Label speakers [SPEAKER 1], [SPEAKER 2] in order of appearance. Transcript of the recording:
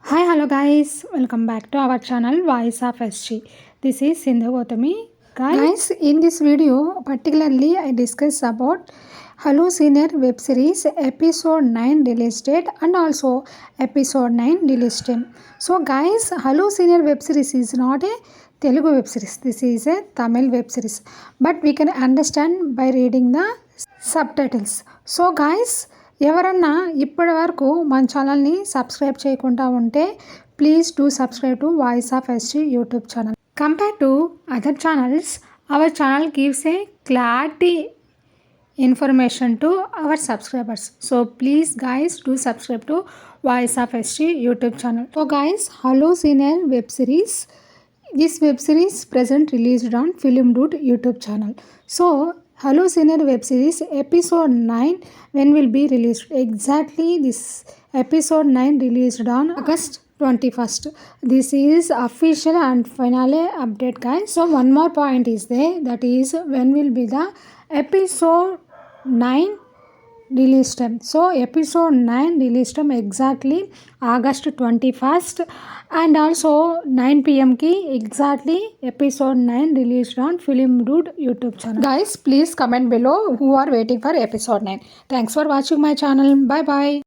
[SPEAKER 1] Hi, hello guys. Welcome back to our channel Voice of SG. This is Sindhu Gautami. Guys, in this video, particularly I discuss about Hello Senior web series episode 9 release date and also episode 9 release time. So guys, Hello Senior web series is not a Telugu web series. This is a Tamil web series. But we can understand by reading the subtitles. So guys, ఎవరన్నా ఇప్పటి వరకు మన ఛానల్ని subscribe చేయకుండా ఉంటే please do subscribe to voice of SG YouTube channel. Compare to other channels, our channel gives a clarity information to our subscribers. So please guys do subscribe to Voice of SG YouTube channel. So guys, Hello Senior web series. This web series present released on Film Dude YouTube channel. So Hello Senior web series episode 9 when will be released? Exactly this episode 9 released on August 21st. This is official and finale update guys. So one more point is there, that is when will be the episode 9 release time. So episode 9 release time exactly August 21st and also 9 pm ki exactly episode 9 released on Film Dude YouTube channel. Guys, please comment below who are waiting for episode 9. Thanks for watching my channel. Bye bye.